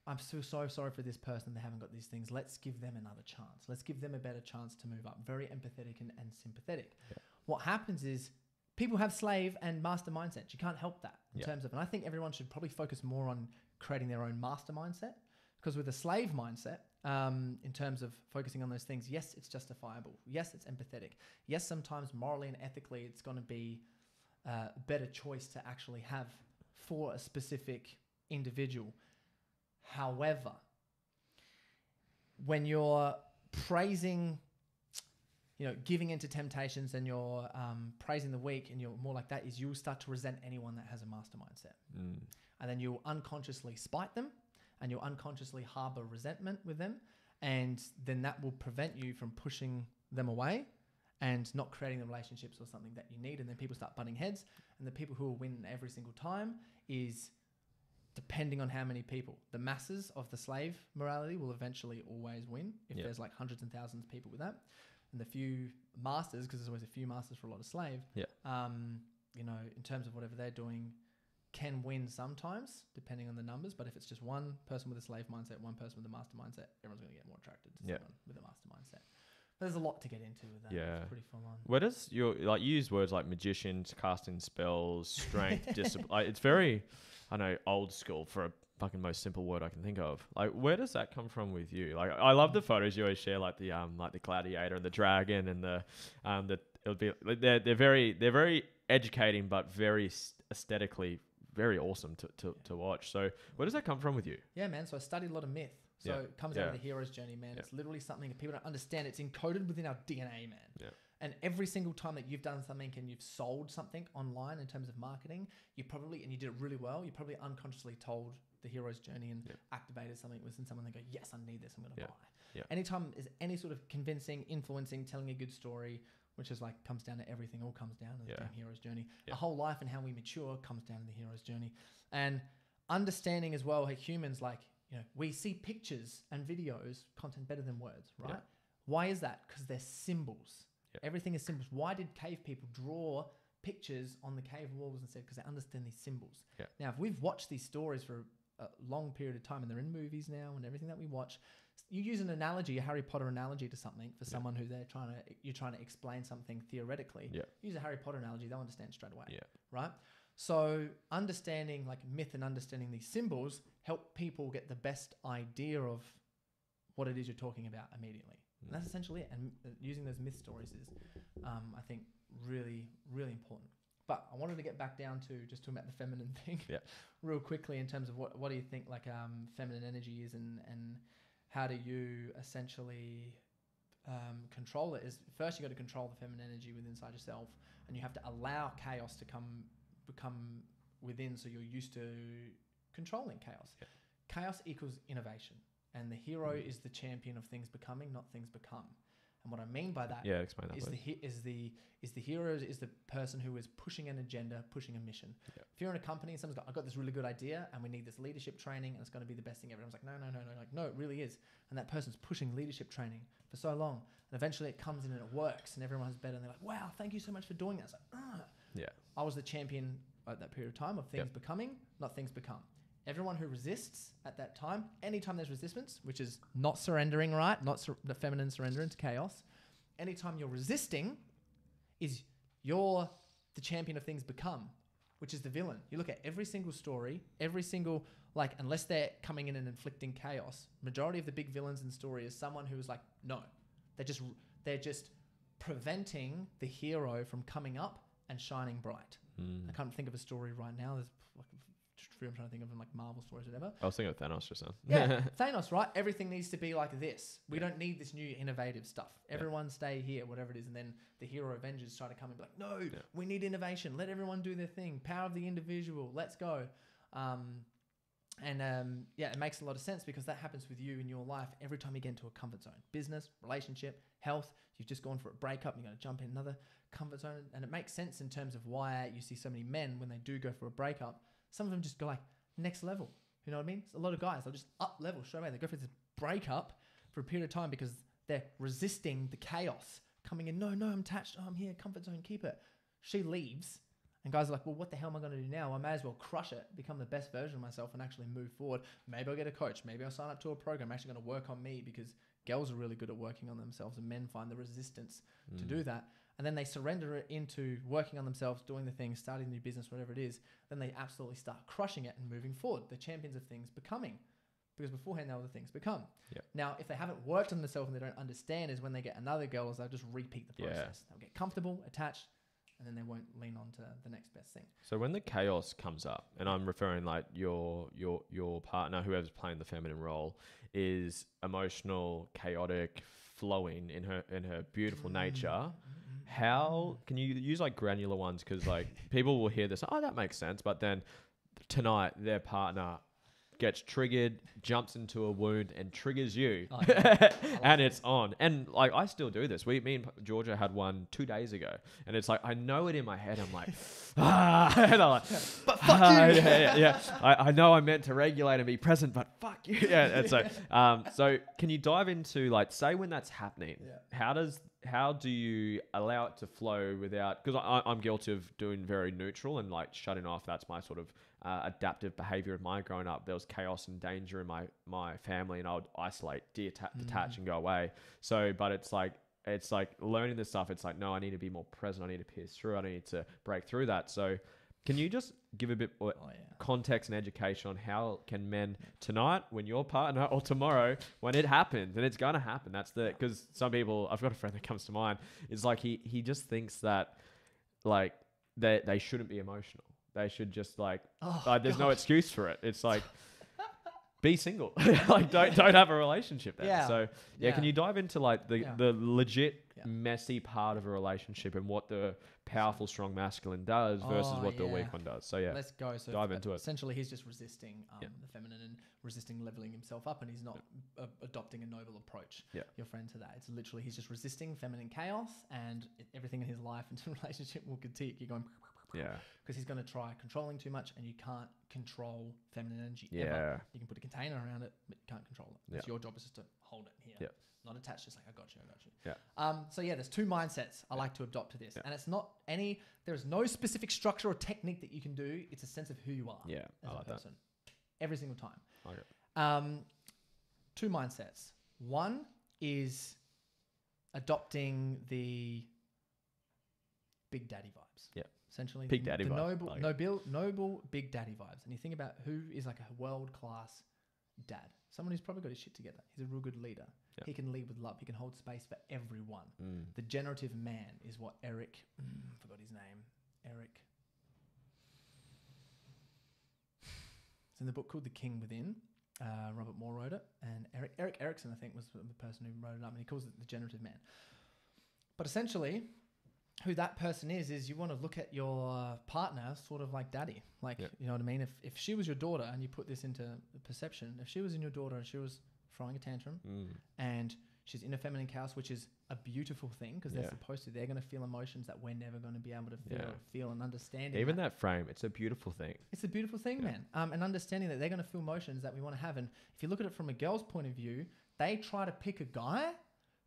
I'm so sorry for this person. They haven't got these things. Let's give them another chance. Let's give them a better chance to move up. Very empathetic and sympathetic. What happens is people have slave and master mindsets. You can't help that in terms of, and I think everyone should probably focus more on creating their own master mindset, because with a slave mindset, in terms of focusing on those things, yes, it's justifiable. Yes, it's empathetic. Yes, sometimes morally and ethically, it's going to be a better choice to actually have for a specific individual. However, when you're praising, giving into temptations, and you're praising the weak, and you're more like that, is you'll start to resent anyone that has a master mindset. And then you'll unconsciously spite them, and you'll unconsciously harbor resentment with them. And then that will prevent you from pushing them away and not creating the relationships or something that you need. And then people start butting heads. And the people who will win every single time is depending on how many people. The masses of the slave morality will eventually always win if there's like hundreds and thousands of people with that. And the few masters, because there's always a few masters for a lot of slave, in terms of whatever they're doing, can win sometimes depending on the numbers. But if it's just one person with a slave mindset, one person with a master mindset, everyone's going to get more attracted to someone with a master mindset. But there's a lot to get into with that. It's pretty full on. Where does you use words like magicians, casting spells, strength, discipline? It's very, old school for a fucking most simple word I can think of. Like, where does that come from with you? Like, I love the photos you always share, like the gladiator and the dragon and it'll be they're very educating, but very aesthetically very awesome to watch. So where does that come from with you? Yeah, man. So I studied a lot of myth. So it comes out of the hero's journey, man. It's literally something that people don't understand. It's encoded within our DNA, man. Yeah. And every single time that you've done something and you've sold something online in terms of marketing, you did it really well. You probably unconsciously told the hero's journey and activated something within someone. They go, yes, I need this. I'm going to buy. Yeah. Anytime is any sort of convincing, influencing, telling a good story, which is like comes down to everything, all comes down to the damn hero's journey. Yeah. Our whole life and how we mature comes down to the hero's journey. And understanding as well how humans, like, we see pictures and videos, content better than words, right? Yeah. Why is that? Because they're symbols. Yeah. Everything is symbols. Why did cave people draw pictures on the cave walls instead? Because they understand these symbols. Yeah. Now, if we've watched these stories for a long period of time, and they're in movies now and everything that we watch, you use an analogy, a Harry Potter analogy to something for someone who you're trying to explain something theoretically. Yeah. Use a Harry Potter analogy, they'll understand straight away. Yeah. Right? So understanding like myth and understanding these symbols help people get the best idea of what it is you're talking about immediately. And that's essentially it. And using those myth stories is, I think, really, really important. But I wanted to get back down to just talking about the feminine thing real quickly in terms of what do you think like feminine energy is and how do you essentially control it? Is first you got to control the feminine energy within inside yourself, and you have to allow chaos to become within, so you're used to controlling chaos. Yeah. Chaos equals innovation, and the hero is the champion of things becoming, not things become. And what I mean by that explain that, is the hero is the person who is pushing an agenda, pushing a mission. Yeah. If you're in a company and someone's got, I've got this really good idea and we need this leadership training and it's going to be the best thing ever. Everyone's like, no, it really is. And that person's pushing leadership training for so long. And eventually it comes in and it works and everyone's better. And they're like, wow, thank you so much for doing that. It's like, I was the champion at that period of time of things becoming, not things become. Everyone who resists at that time, anytime there's resistance, which is not surrendering, right? Not the feminine surrender into chaos. Anytime you're resisting, is you're the champion of things become. which is the villain. You look at every single story, every single, like, unless they're coming in and inflicting chaos, majority of the big villains in story is someone who is like, no, they're just preventing the hero from coming up and shining bright. I can't think of a story right now. There's like, I'm trying to think of them like Marvel stories or whatever. I was thinking of Thanos just then. Yeah, Thanos, right? Everything needs to be like this. We don't need this new innovative stuff. Everyone stay here, whatever it is. And then the hero Avengers try to come and be like, no, we need innovation. Let everyone do their thing. Power of the individual. Let's go. It makes a lot of sense because that happens with you in your life every time you get into a comfort zone. Business, relationship, health. You've just gone for a breakup and you're going to jump in another comfort zone. And it makes sense in terms of why you see so many men when they do go for a breakup. Some of them just go like next level. You know what I mean? A lot of guys, they'll just up level straight away. They go for this breakup for a period of time because they're resisting the chaos coming in. No, I'm attached. Oh, I'm here. Comfort zone. Keep it. She leaves. And guys are like, well, what the hell am I going to do now? I may as well crush it, become the best version of myself and actually move forward. Maybe I'll get a coach. Maybe I'll sign up to a program. I'm actually going to work on me because girls are really good at working on themselves and men find the resistance to do that. And then they surrender it into working on themselves, doing the things, starting a new business, whatever it is. Then they absolutely start crushing it and moving forward. The champions of things becoming. Because beforehand, they were the things become. Yep. Now, if they haven't worked on themselves and they don't understand is when they get another girl, is they'll just repeat the process. They'll get comfortable, attached, and then they won't lean on to the next best thing. So when the chaos comes up, and I'm referring like your partner, whoever's playing the feminine role, is emotional, chaotic, flowing in her beautiful nature. How can you use like granular ones? Because like people will hear this, oh, that makes sense. But then tonight, their partner gets triggered, jumps into a wound, and triggers you, and it's on. And like I still do this. Me and Georgia had one 2 days ago, and it's like I know it in my head. I'm like, and I'm like, but fuck you. Yeah. I know I'm meant to regulate and be present, but fuck you. Yeah. And so can you dive into like, say when that's happening, how do you allow it to flow without? Because I'm guilty of doing very neutral and like shutting off. That's my sort of adaptive behavior of mine growing up. There was chaos and danger in my family, and I would isolate, detach, and go away. So, but it's like learning this stuff. It's like, no, I need to be more present. I need to pierce through. I need to break through that. So, can you just give a bit more context and education on how can men tonight, when your partner, or tomorrow when it happens, and it's gonna happen. That's because some people, I've got a friend that comes to mind. It's like he just thinks that like they shouldn't be emotional. They should just like, there's no excuse for it. It's like, be single. Like don't have a relationship then. Yeah. So can you dive into like the legit messy part of a relationship and what the powerful, strong masculine does versus what the weak one does? So let's go. So dive into it. Essentially, he's just resisting the feminine and resisting leveling himself up, and he's not adopting a noble approach. Your friend to that. It's literally he's just resisting feminine chaos, and everything in his life and relationship will continue. You're going. Because he's going to try controlling too much, and you can't control feminine energy ever. You can put a container around it, but you can't control it. It's your job is just to hold it here. Not attached, just like, I got you. So there's two mindsets I like to adopt to this. And it's not there's no specific structure or technique that you can do. It's a sense of who you are as a person. Every single time. Two mindsets. One is adopting the big daddy vibes. Essentially, big daddy vibes. Noble big daddy vibes. And you think about who is like a world-class dad. Someone who's probably got his shit together. He's a real good leader. He can lead with love. He can hold space for everyone. The generative man is what Eric, forgot his name. Eric. It's in the book called The King Within. Robert Moore wrote it. And Eric Erickson, I think, was the person who wrote it up. And he calls it the generative man. But essentially, who that person is you want to look at your partner sort of like daddy. Like, you know what I mean? If she was your daughter, and you put this into perception, if she was in your daughter and she was throwing a tantrum and she's in a feminine chaos, which is a beautiful thing because they're going to feel emotions that we're never going to be able to feel and understand. Even that frame, it's a beautiful thing. It's a beautiful thing, man. And understanding that they're going to feel emotions that we want to have. And if you look at it from a girl's point of view, they try to pick a guy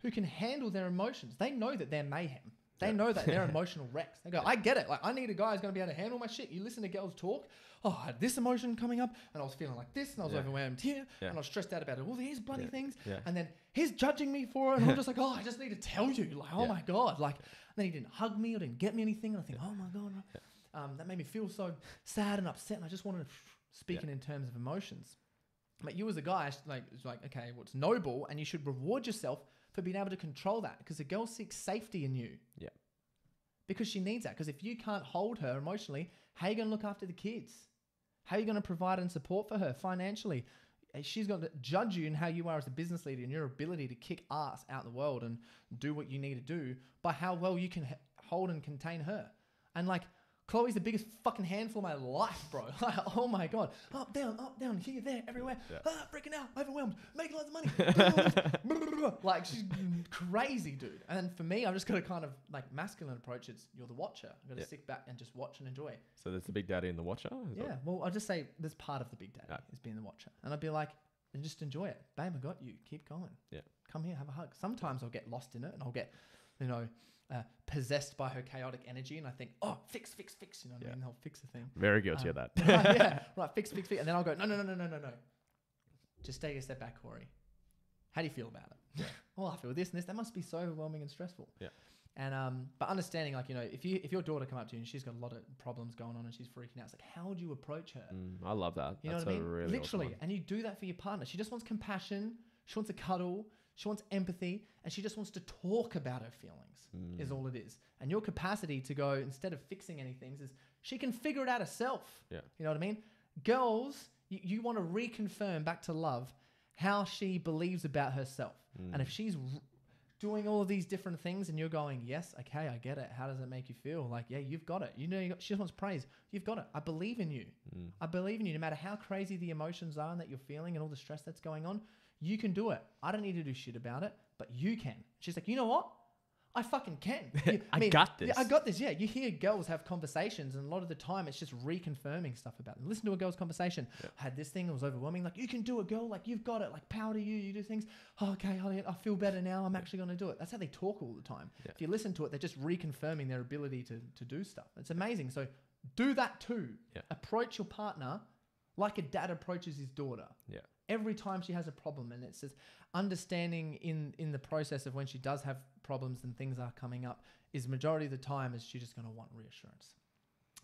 who can handle their emotions. They know that they're mayhem. They know that they're emotional wrecks. They go, I get it. Like, I need a guy who's going to be able to handle my shit. You listen to girls talk. Oh, I had this emotion coming up, and I was feeling like this, and I was overwhelmed here, and I was stressed out about all these bloody things. And then he's judging me for it, and I'm just like, oh, I just need to tell you. Like, oh my God. Like, and then he didn't hug me or didn't get me anything. And I think, oh my God. that made me feel so sad and upset, and I just wanted to speak in terms of emotions. But you as a guy, it's like, okay, well, it's noble, and you should reward yourself for being able to control that, because a girl seeks safety in you. Yeah. Because she needs that. Because if you can't hold her emotionally, how are you going to look after the kids? How are you going to provide and support for her financially? She's going to judge you in how you are as a business leader and your ability to kick ass out in the world and do what you need to do by how well you can hold and contain her. And like, Chloe's the biggest fucking handful of my life, bro. Like, oh my God. Up, down, here, there, everywhere. Yeah. Freaking out, overwhelmed, making lots of money. Like, she's crazy, dude. And for me, I've just got a kind of like masculine approach. It's you're the watcher. I've got to sit back and just watch and enjoy. So there's the big daddy and the watcher? Well, I'll just say there's part of the big daddy is being the watcher. And I'd be like, and just enjoy it. Babe, I got you. Keep going. Yeah. Come here, have a hug. Sometimes I'll get lost in it and I'll get, possessed by her chaotic energy, and I think, oh, fix, you know what I mean? I'll fix the thing. Very guilty of that. Right, fix, and then I'll go, no. Just take a step back, Corey. How do you feel about it? Yeah. Well, I feel this and this. That must be so overwhelming and stressful. Yeah. And but understanding, like, if your daughter come up to you and she's got a lot of problems going on and she's freaking out, it's like, how would you approach her? I love that. You That's know what I mean? really Literally, awesome one. and you do that for your partner. She just wants compassion. She wants a cuddle. She wants empathy, and she just wants to talk about her feelings, is all it is. And your capacity to go, instead of fixing anything, is she can figure it out herself. Yeah. You know what I mean? Girls, you want to reconfirm back to love how she believes about herself. And if she's doing all of these different things and you're going, yes, okay, I get it. How does it make you feel? Like, yeah, you've got it. She just wants praise. You've got it. I believe in you. I believe in you. No matter how crazy the emotions are and that you're feeling and all the stress that's going on, you can do it. I don't need to do shit about it, but you can. She's like, you know what? I fucking can. I got this. Yeah, I got this. Yeah, you hear girls have conversations, and a lot of the time it's just reconfirming stuff about them. Listen to a girl's conversation. Yeah. I had this thing, it was overwhelming. Like, you can do it, girl. Like, you've got it. Like, power to you. You do things. Oh, okay, I feel better now. I'm actually going to do it. That's how they talk all the time. Yeah. If you listen to it, they're just reconfirming their ability to do stuff. It's amazing. So do that too. Yeah. Approach your partner like a dad approaches his daughter. Yeah. Every time she has a problem, and it says understanding in the process of when she does have problems and things are coming up is majority of the time is she's just going to want reassurance.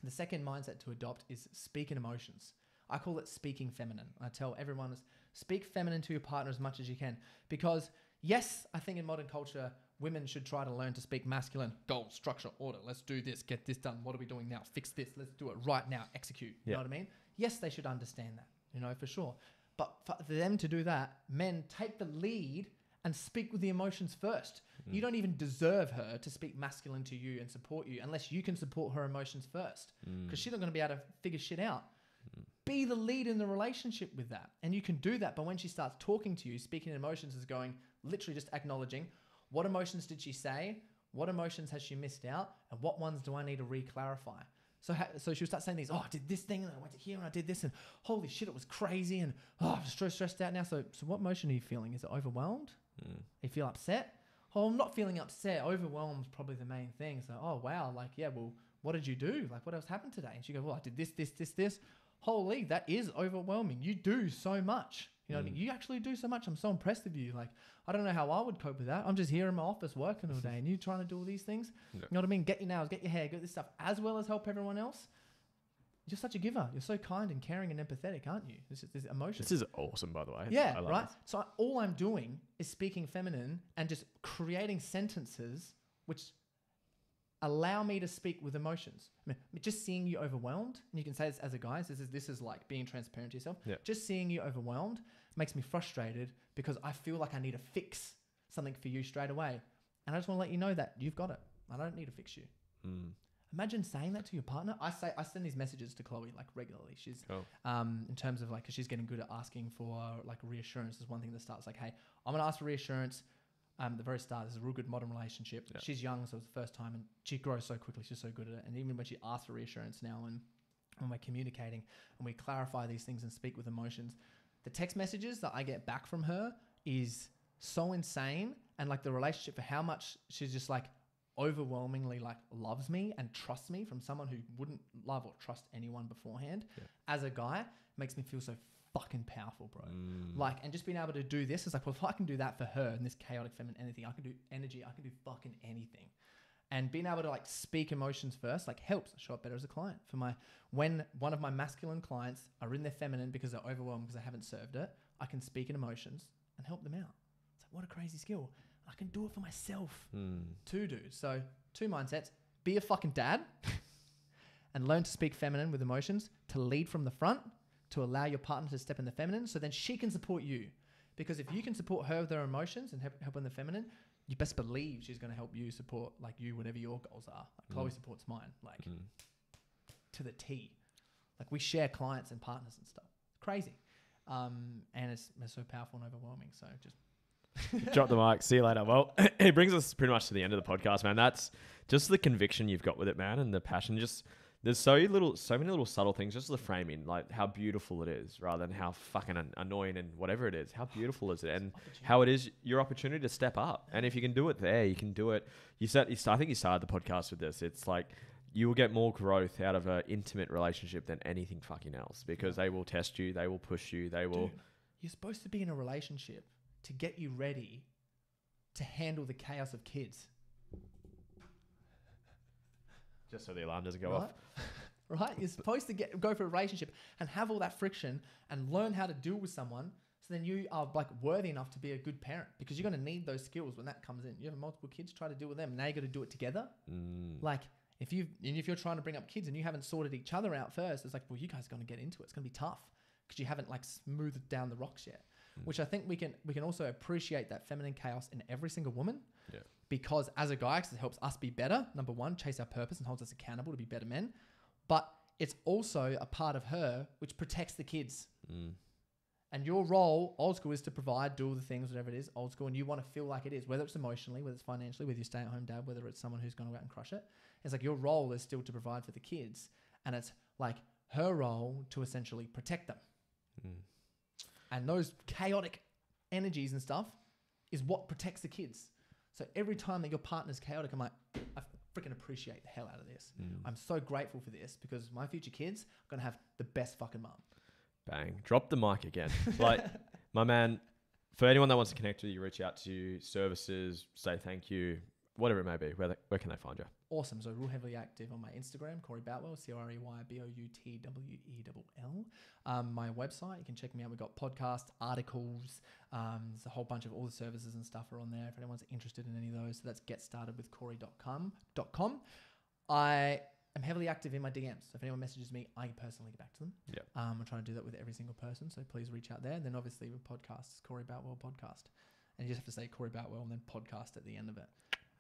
The second mindset to adopt is speak in emotions. I call it speaking feminine. I tell everyone is speak feminine to your partner as much as you can, because yes, I think in modern culture, women should try to learn to speak masculine. Goal, structure, order. Let's do this. Get this done. What are we doing now? Fix this. Let's do it right now. Execute. You know what I mean? Yes, they should understand that, for sure. But for them to do that, men take the lead and speak with the emotions first. You don't even deserve her to speak masculine to you and support you unless you can support her emotions first, because she's not going to be able to figure shit out. Be the lead in the relationship with that. And you can do that. But when she starts talking to you, speaking in emotions is going, literally just acknowledging, what emotions did she say? What emotions has she missed out? And what ones do I need to re-clarify? So she'll start saying these, I did this thing and I went to here and I did this and holy shit, it was crazy and I'm stressed out now. So what emotion are you feeling? Is it overwhelmed? You feel upset? Oh, I'm not feeling upset. Overwhelmed is probably the main thing. So, oh wow, like, yeah, well, what did you do? Like, what else happened today? And she goes, well, I did this. Holy, that is overwhelming. You do so much. You know what I mean? You actually do so much. I'm so impressed with you. Like, I don't know how I would cope with that. I'm just here in my office working all day and you trying to do all these things. Yeah. You know what I mean? Get your nails, get your hair, get this stuff, as well as help everyone else. You're such a giver. You're so kind and caring and empathetic, aren't you? This emotion. This is awesome, by the way. Yeah, right? This. So all I'm doing is speaking feminine and just creating sentences which allow me to speak with emotions. I mean, just seeing you overwhelmed, and you can say this as a guy, this is like being transparent to yourself. Yeah. Just seeing you overwhelmed makes me frustrated because I feel like I need to fix something for you straight away. And I just want to let you know that you've got it. I don't need to fix you. Imagine saying that to your partner. I send these messages to Chloe like regularly. She's in terms of like, cause she's getting good at asking for like reassurance. Is one thing that starts like, hey, I'm going to ask for reassurance. At the very start, this is a real good modern relationship. Yeah. She's young, so it's the first time, and she grows so quickly. She's so good at it. And even when she asks for reassurance now, and when we're communicating and we clarify these things and speak with emotions, the text messages that I get back from her is so insane. And like the relationship for how much she's just like overwhelmingly like loves me and trusts me from someone who wouldn't love or trust anyone beforehand. Yeah. As a guy, makes me feel so fucking powerful, bro. Like, and just being able to do this is like, well, if I can do that for her in this chaotic feminine anything, I can do energy, I can do fucking anything. And being able to like speak emotions first, like helps show up better as a client. When one of my masculine clients are in their feminine because they're overwhelmed because they haven't served it, I can speak in emotions and help them out. It's like, what a crazy skill. I can do it for myself too, dude. So 2 mindsets: be a fucking dad and learn to speak feminine with emotions, to lead from the front, to allow your partner to step in the feminine so then she can support you. Because if you can support her with her emotions and help in the feminine, you best believe she's going to help you support like you, whatever your goals are. Like Chloe supports mine, like to the T. Like we share clients and partners and stuff. Crazy. And it's so powerful and overwhelming. So just drop the mic. See you later. Well, it brings us pretty much to the end of the podcast, man. That's just the conviction you've got with it, man, and the passion. Just there's so many little subtle things. Just the framing, like how beautiful it is, rather than how fucking annoying and whatever it is. How beautiful is it, and how it is your opportunity to step up. And if you can do it there, you can do it. I think you started the podcast with this. It's like you will get more growth out of an intimate relationship than anything fucking else, because they will test you, they will push you, they will. Dude, you're supposed to be in a relationship to get you ready to handle the chaos of kids. Just so the alarm doesn't go off. Right? You're supposed to go for a relationship and have all that friction and learn how to deal with someone, so then you are like worthy enough to be a good parent, because you're going to need those skills when that comes in. You have multiple kids, try to deal with them. Now you got to do it together. Like if you're trying to bring up kids and you haven't sorted each other out first, it's like, well, you guys are going to get into it. It's going to be tough because you haven't like smoothed down the rocks yet. Which I think we can also appreciate that feminine chaos in every single woman. Yeah. Because as a guy, 'cause it helps us be better. Number one, chase our purpose and holds us accountable to be better men. But it's also a part of her which protects the kids. And your role, old school, is to provide, do all the things, whatever it is, old school. And you want to feel like it is, whether it's emotionally, whether it's financially, whether you stay at home dad, whether it's someone who's going to go out and crush it. It's like your role is still to provide for the kids. And it's like her role to essentially protect them. And those chaotic energies and stuff is what protects the kids. So every time that your partner's chaotic, I'm like, I freaking appreciate the hell out of this. I'm so grateful for this, because my future kids are going to have the best fucking mum. Bang. Drop the mic again. Like, my man, for anyone that wants to connect with you, reach out to you, services, say thank you, whatever it may be, where can they find you? Awesome. So real heavily active on my Instagram, Corey Boutwell, CoreyBoutwell. My website, you can check me out. We've got podcasts, articles. There's a whole bunch of all the services and stuff are on there if anyone's interested in any of those. So that's getstartedwithcorey.com. I am heavily active in my DMs. So if anyone messages me, I personally get back to them. Yeah. I'm trying to do that with every single person. So please reach out there. And then obviously with podcasts, Corey Boutwell Podcast. And you just have to say Corey Boutwell and then podcast at the end of it.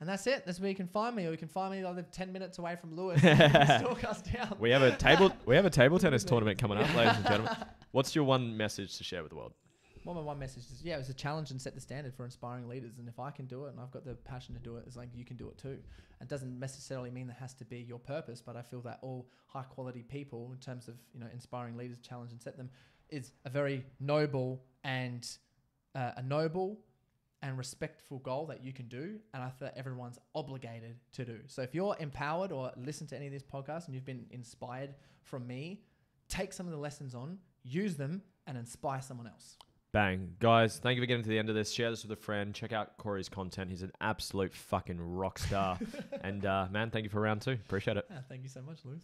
And that's it. That's where you can find me. Or you can find me. I live 10 minutes away from Lewis. Stalk us down. We have a table tennis tournament coming up, ladies and gentlemen. What's your one message to share with the world? Well, my one message is, it was a challenge and set the standard for inspiring leaders. And if I can do it and I've got the passion to do it, it's like you can do it too. It doesn't necessarily mean that has to be your purpose, but I feel that all high quality people, in terms of inspiring leaders, challenge and set them, is a very noble and respectful goal that you can do, and I feel that everyone's obligated to do. So if you're empowered or listen to any of these podcasts and you've been inspired from me, take some of the lessons on, use them, and inspire someone else. Bang. Guys, thank you for getting to the end of this. Share this with a friend. Check out Corey's content. He's an absolute fucking rock star. And man, thank you for round 2. Appreciate it. Thank you so much, Lewis.